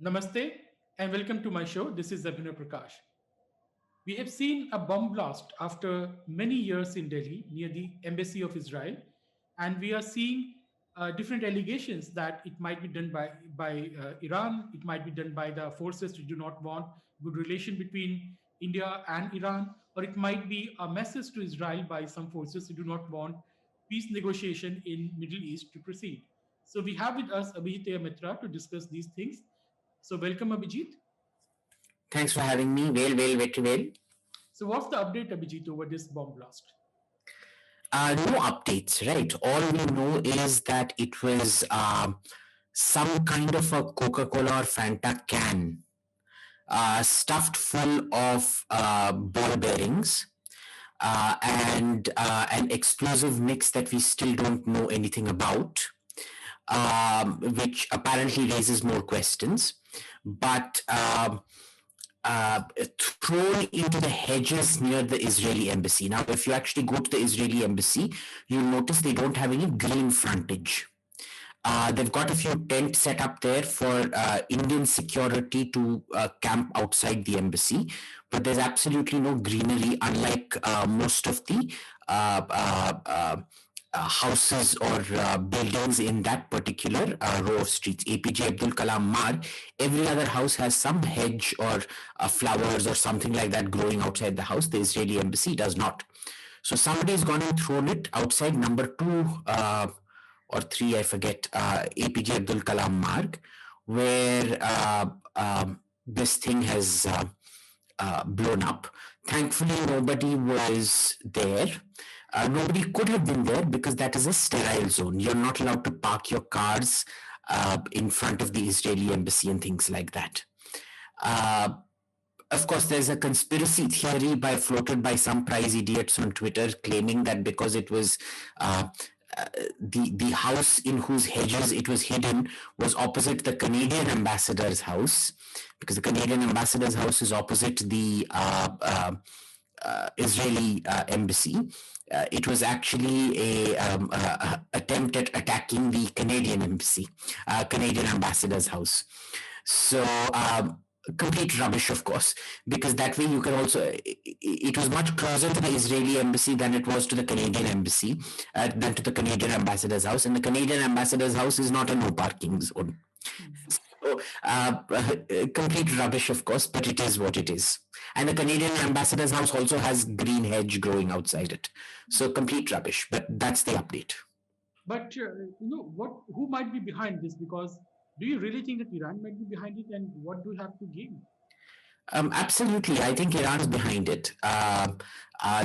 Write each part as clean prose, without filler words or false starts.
Namaste and welcome to my show. This is Abhinav Prakash. We have seen a bomb blast after many years in Delhi near the embassy of Israel, and we are seeing different allegations that it might be done by Iran, it might be done by the forces who do not want good relation between India and Iran, or it might be a message to Israel by some forces who do not want peace negotiation in Middle East to proceed. So we have with us Abhijit Iyer-Mitra to discuss these things. So welcome, Abhijit. Thanks for having me. Very well. So what's the update, Abhijit, over this bomb blast? No updates, right? All we know is that it was some kind of a Coca-Cola or Fanta can stuffed full of ball bearings and an explosive mix that we still don't know anything about, which apparently raises more questions. But thrown into the hedges near the Israeli embassy. Now, if you actually go to the Israeli embassy, you'll notice they don't have any green frontage. They've got a few tents set up there for Indian security to camp outside the embassy, but there's absolutely no greenery, unlike most of the uh, uh, uh, houses or buildings in that particular row of streets. APJ Abdul Kalam Marg, every other house has some hedge or flowers or something like that growing outside the house. The Israeli embassy does not. So somebody's gone and thrown it outside number 2 or 3, I forget, APJ Abdul Kalam Marg, where this thing has blown up. Thankfully, nobody was there. Nobody could have been there because that is a sterile zone. You're not allowed to park your cars in front of the Israeli embassy and things like that. Uh, of course, there's a conspiracy theory floated by some prize idiots on Twitter claiming that because it was uh, the house in whose hedges it was hidden was opposite the Canadian ambassador's house, because the Canadian ambassador's house is opposite the Israeli embassy. It was actually a attempt at attacking the Canadian embassy, Canadian ambassador's house. So complete rubbish, of course, because that way you can also. It was much closer to the Israeli embassy than it was to the Canadian embassy, than to the Canadian ambassador's house, and the Canadian ambassador's house is not a no parking zone. So, complete rubbish, of course, but it is what it is. And the Canadian ambassador's house also has green hedge growing outside it. So complete rubbish, but that's the update. But who might be behind this? Because do you really think that Iran might be behind it, and what do you have to gain? Absolutely. I think Iran is behind it.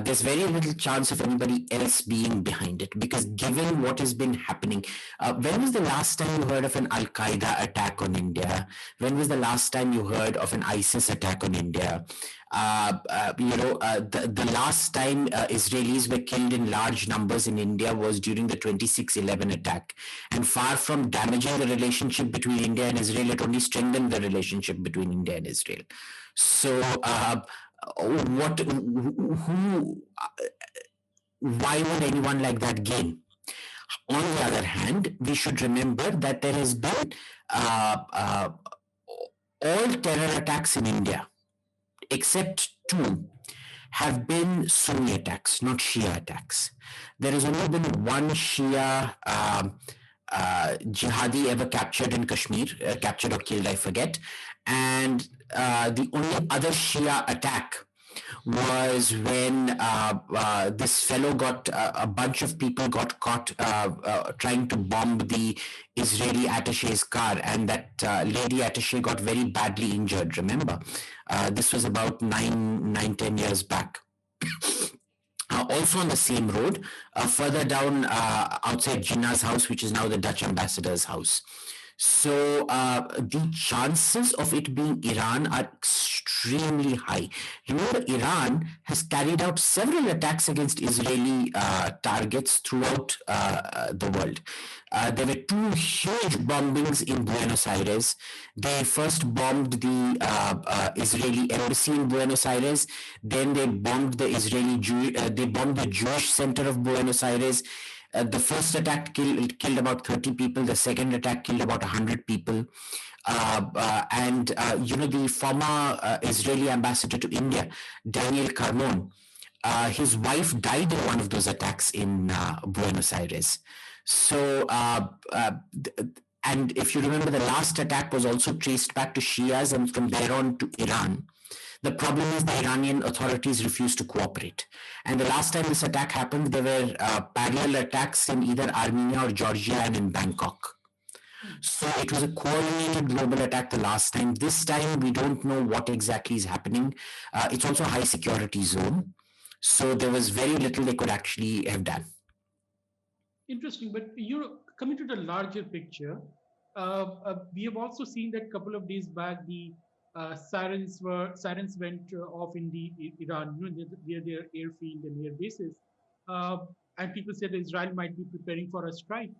There's very little chance of anybody else being behind it because, given what has been happening, when was the last time you heard of an Al Qaeda attack on India? When was the last time you heard of an ISIS attack on India? The last time Israelis were killed in large numbers in India was during the 26/11 attack. And far from damaging the relationship between India and Israel, it only strengthened the relationship between India and Israel. So, why would anyone like that gain? On the other hand, we should remember that there has been all terror attacks in India, except 2, have been Sunni attacks, not Shia attacks. There has only been one Shia jihadi ever captured in Kashmir, captured or killed, I forget. And the only other Shia attack was when this fellow a bunch of people got caught trying to bomb the Israeli attaché's car, and that lady attaché got very badly injured. Remember, this was about 10 years back. Also on the same road, further down outside Jinnah's house, which is now the Dutch ambassador's house. So the chances of it being Iran are extremely high. Remember, Iran has carried out several attacks against Israeli targets throughout the world. There were 2 huge bombings in Buenos Aires. They first bombed the Israeli embassy in Buenos Aires. Then they bombed they bombed the Jewish center of Buenos Aires. The first attack killed about 30 people. The second attack killed about 100 people. The former Israeli ambassador to India, Daniel Carmon, his wife died in one of those attacks in Buenos Aires. So, and if you remember, the last attack was also traced back to Shias and from there on to Iran. The problem is the Iranian authorities refuse to cooperate. And the last time this attack happened, there were parallel attacks in either Armenia or Georgia and in Bangkok. So it was a coordinated global attack the last time. This time, we don't know what exactly is happening. It's also a high security zone. So there was very little they could actually have done. Interesting, but you're coming to the larger picture. We have also seen that a couple of days back, the sirens went off in the Iran, near their airfield and air bases, uh, and people said Israel might be preparing for a strike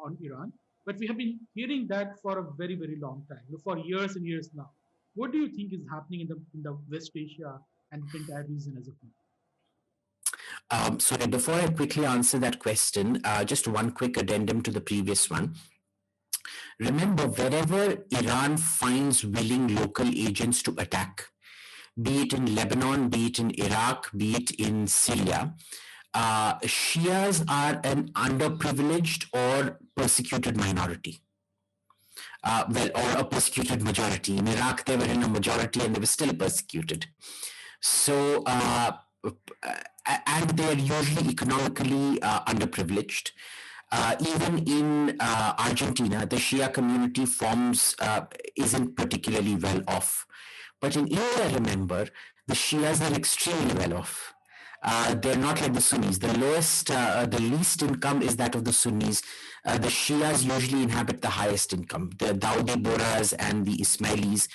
on Iran. But we have been hearing that for a very very long time, for years and years now. What do you think is happening in the West Asia and the entire region as of now? Sorry, before I quickly answer that question, just one quick addendum to the previous one. Remember, wherever Iran finds willing local agents to attack, be it in Lebanon, be it in Iraq, be it in Syria, Shias are an underprivileged or persecuted minority. Or a persecuted majority. In Iraq, they were in a majority and they were still persecuted. So, and they are usually economically underprivileged. Even in Argentina, the Shia community isn't particularly well off. But in India, remember, the Shias are extremely well off. They're not like the Sunnis. The least income is that of the Sunnis. The Shias usually inhabit the highest income. The Dawoodi Bohras and the Ismailis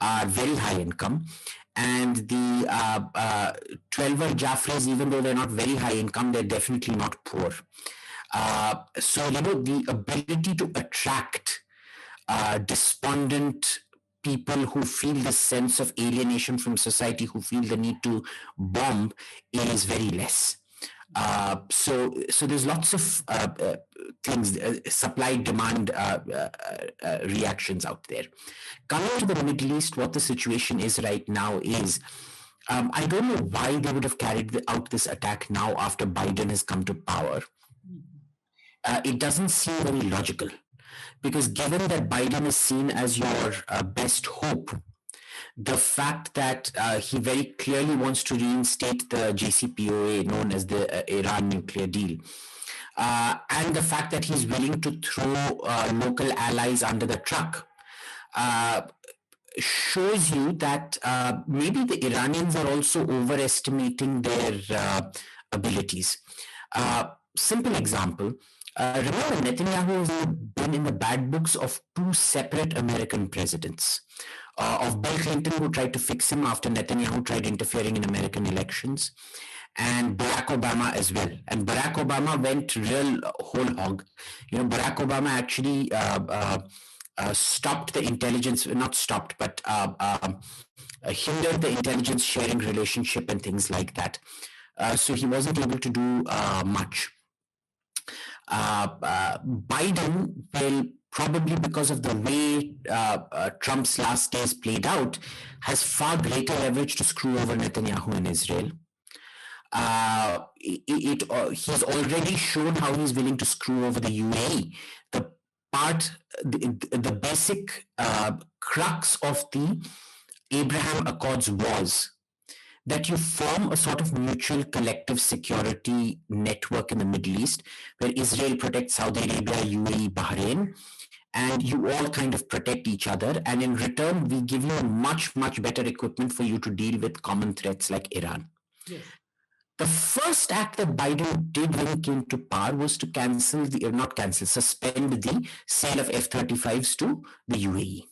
are very high income. And the 12er Jafris, even though they're not very high income, they're definitely not poor. So, the ability to attract despondent people who feel this sense of alienation from society, who feel the need to bomb, is very less. So there's lots of things, supply-demand reactions out there. Coming to the Middle East, what the situation is right now is, I don't know why they would have carried out this attack now after Biden has come to power. It doesn't seem very logical. Because given that Biden is seen as your best hope, the fact that he very clearly wants to reinstate the JCPOA, known as the Iran nuclear deal, and the fact that he's willing to throw local allies under the truck, shows you that maybe the Iranians are also overestimating their abilities. Simple example. Remember, Netanyahu has been in the bad books of two separate American presidents. Of Bill Clinton, who tried to fix him after Netanyahu tried interfering in American elections, and Barack Obama as well. And Barack Obama went real whole hog. Barack Obama actually stopped the intelligence, not stopped, but hindered the intelligence sharing relationship and things like that. So he wasn't able to do much. Biden will probably, because of the way Trump's last days played out, has far greater leverage to screw over Netanyahu in Israel. He's already shown how he's willing to screw over the UAE. The basic crux of the Abraham Accords was that you form a sort of mutual collective security network in the Middle East, where Israel protects Saudi Arabia, UAE, Bahrain, and you all kind of protect each other. And in return, we give you much, much better equipment for you to deal with common threats like Iran. Yes. The first act that Biden did when he came to power was to suspend the sale of F-35s to the UAE,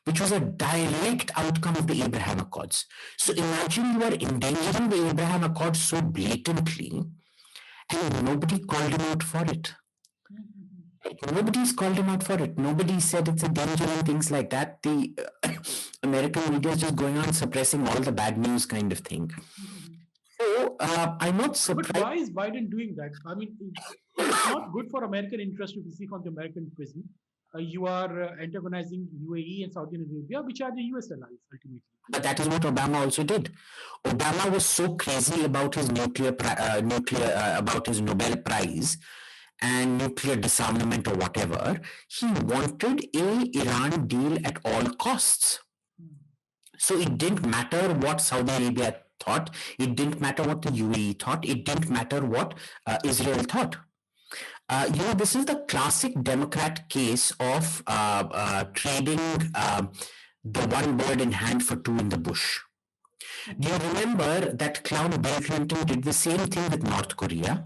which was a direct outcome of the Abraham Accords. So imagine you are endangering the Abraham Accords so blatantly, and nobody called him out for it. Nobody's called him out for it. Nobody said it's a danger and things like that. The American media is just going on suppressing all the bad news kind of thing. So I'm not surprised. But why is Biden doing that? I mean, it's not good for American interest to be sick on the American prison. you are antagonizing UAE and Saudi Arabia, which are the US allies ultimately. But that is what Obama also did. Obama was so crazy about his about his Nobel Prize and nuclear disarmament or whatever. He wanted a Iran deal at all costs. So it didn't matter what Saudi Arabia thought. It didn't matter what the UAE thought. It didn't matter what Israel thought. This is the classic Democrat case of trading the one bird in hand for two in the bush. Do you remember that clown Bill Clinton did the same thing with North Korea?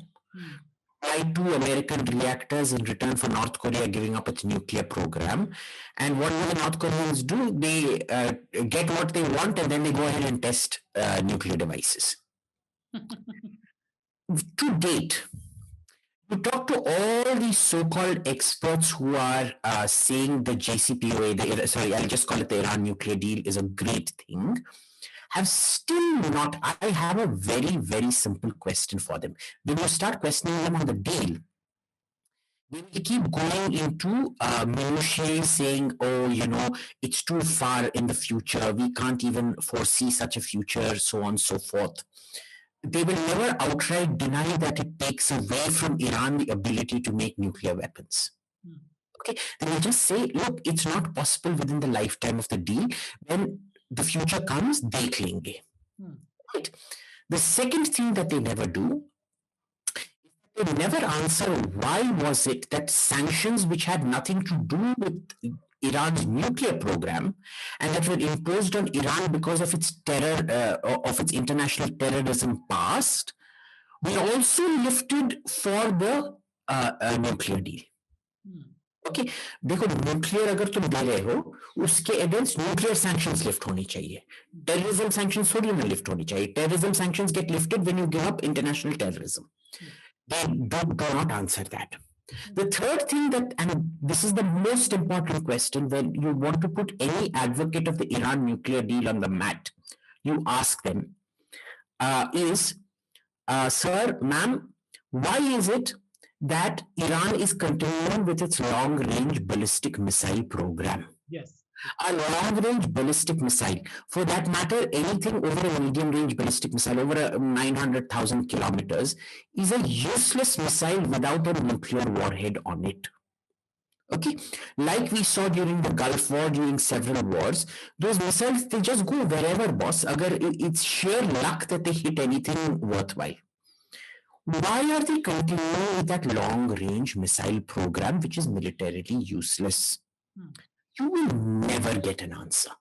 Buy two American reactors in return for North Korea giving up its nuclear program. And what do the North Koreans do? They get what they want and then they go ahead and test nuclear devices. To date, you talk to all these so-called experts who are saying the JCPOA, I'll just call it the Iran nuclear deal, is a great thing, have still not. I have a very, very simple question for them. When you start questioning them on the deal, they will keep going into minutiae saying, it's too far in the future. We can't even foresee such a future, so on and so forth. They will never outright deny that it takes away from Iran the ability to make nuclear weapons. Okay, they will just say, look, it's not possible within the lifetime of the deal. When the future comes, dekh lenge. Right? The second thing that they never do, they never answer why was it that sanctions which had nothing to do with Iran's nuclear program and that were imposed on Iran because of its of its international terrorism past, were also lifted for the nuclear deal. Okay देखो nuclear अगर तुम दे रहे हो उसके against nuclear sanctions lift होनी चाहिए terrorism sanctions थोड़ी ना लिफ्ट होनी चाहिए terrorism sanctions get lifted when you give up international terrorism they do not answer that. The third thing that, and this is the most important question when you want to put any advocate of the Iran nuclear deal on the mat, you ask them is sir, ma'am, why is it that Iran is continuing with its long-range ballistic missile program? Yes. A long-range ballistic missile, for that matter, anything over a medium-range ballistic missile, over 900,000 kilometers, is a useless missile without a nuclear warhead on it. Okay, like we saw during the Gulf War, during several wars, those missiles, they just go wherever, boss. Agar it's sheer luck that they hit anything worthwhile. Why are they continuing with that long-range missile program, which is militarily useless? You will never get an answer.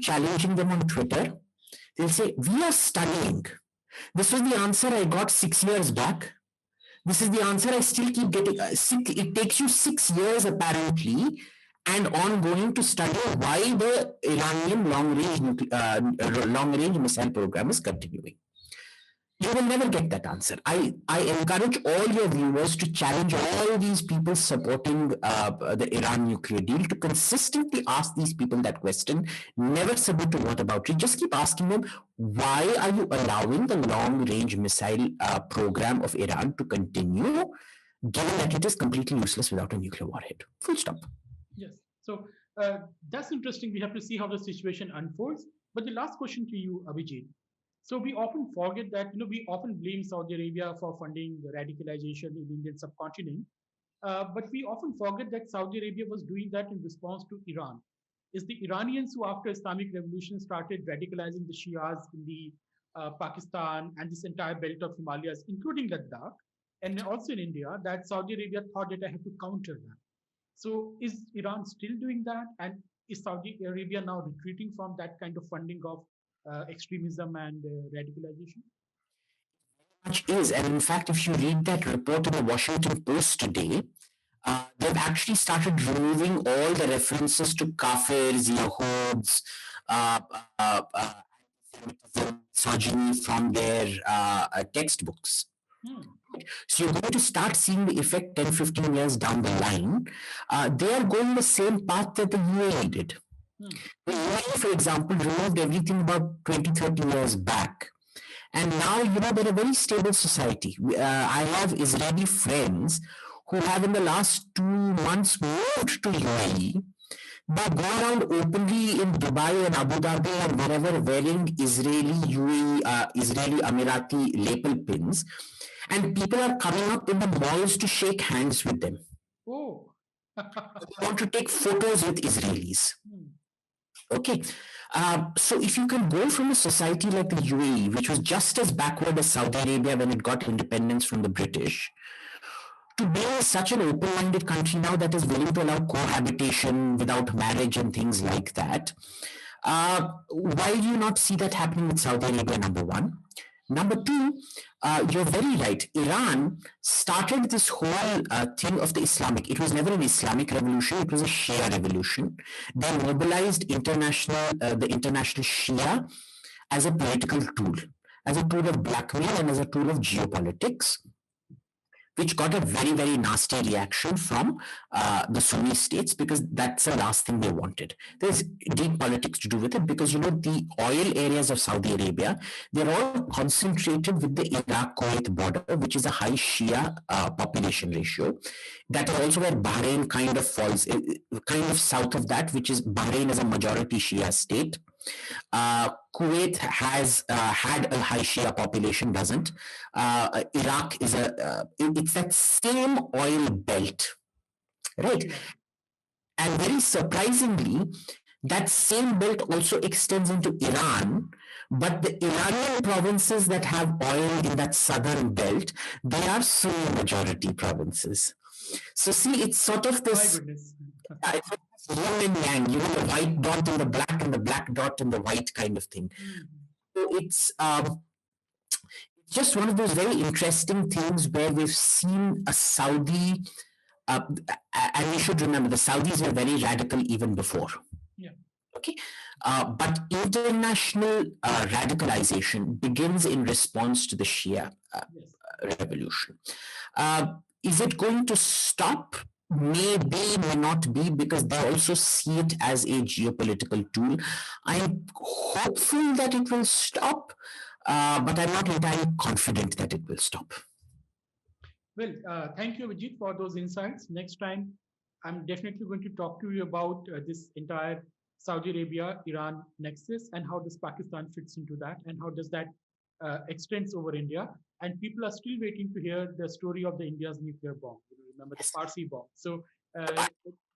Challenging them on Twitter, they'll say, we are studying. This was the answer I got 6 years back. This is the answer I still keep getting. It takes you 6 years apparently and ongoing to study why the Iranian long-range missile program is continuing. You will never get that answer. I encourage all your viewers to challenge all these people supporting the Iran nuclear deal to consistently ask these people that question. Never submit to what about it. Just keep asking them, why are you allowing the long-range missile program of Iran to continue, given that it is completely useless without a nuclear warhead? Full stop. Yes. So that's interesting. We have to see how the situation unfolds. But the last question to you, Abhijit. So we often forget that we often blame Saudi Arabia for funding the radicalization in the Indian subcontinent, but we often forget that Saudi Arabia was doing that in response to Iran. It's the Iranians who, after Islamic Revolution, started radicalizing the Shias in the Pakistan and this entire belt of Himalayas, including Ladakh, and also in India, that Saudi Arabia thought that I have to counter that. So is Iran still doing that, and is Saudi Arabia now retreating from that kind of funding of extremism and radicalization? Much is, and in fact, if you read that report in the Washington Post today, they've actually started removing all the references to kafirs, yahuds, misogyny from their textbooks. So you're going to start seeing the effect 10, 15 years down the line. They are going the same path that the UAE did. The UAE, for example, removed everything about 20, 30 years back. And now, they're a very stable society. I have Israeli friends who have in the last 2 months moved to UAE, they go around openly in Dubai and Abu Dhabi and wherever wearing Israeli UAE, Israeli Emirati lapel pins, and people are coming up in the malls to shake hands with them. Oh. They want to take photos with Israelis. Hmm. Okay. So if you can go from a society like the UAE, which was just as backward as Saudi Arabia when it got independence from the British, to being such an open-minded country now that is willing to allow cohabitation without marriage and things like that, why do you not see that happening with Saudi Arabia, number one? Number two, you're very right. Iran started this whole thing of the Islamic. It was never an Islamic revolution. It was a Shia revolution. They mobilized the international Shia as a political tool, as a tool of blackmail and as a tool of geopolitics, which got a very, very nasty reaction from the Sunni states because that's the last thing they wanted. There's deep politics to do with it because, the oil areas of Saudi Arabia, they're all concentrated with the Iraq-Kuwait border, which is a high Shia population ratio. That is also where Bahrain kind of falls, kind of south of that, which is Bahrain is a majority Shia state. Kuwait has had a high Shia population, doesn't. Iraq is it's that same oil belt, right? And very surprisingly, that same belt also extends into Iran, but the Iranian provinces that have oil in that southern belt, they are Sunni majority provinces. So see, it's sort of this. My goodness. It's yin and yang, the white dot in the black and the black dot in the white kind of thing. So it's just one of those very interesting things where we've seen a Saudi, and we should remember the Saudis were very radical even before. Yeah. Okay. But international radicalization begins in response to the Shia revolution. Is it going to stop? Maybe, may not be, because they also see it as a geopolitical tool. I'm hopeful that it will stop, but I'm not entirely confident that it will stop. Well, thank you, Abhijit, for those insights. Next time, I'm definitely going to talk to you about this entire Saudi Arabia-Iran nexus and how does Pakistan fits into that and how does that extends over India. And people are still waiting to hear the story of the India's nuclear bomb. Remember the Parsi bomb. So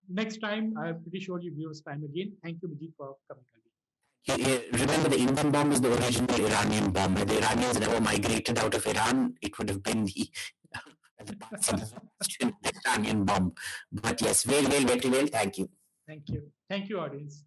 next time, I'm pretty sure you give us time again. Thank you, Abhijit, for coming. Remember, the Indian bomb is the original Iranian bomb. If the Iranians never migrated out of Iran, it would have been the Iranian bomb. But yes, very well. Thank you. Thank you. Thank you, audience.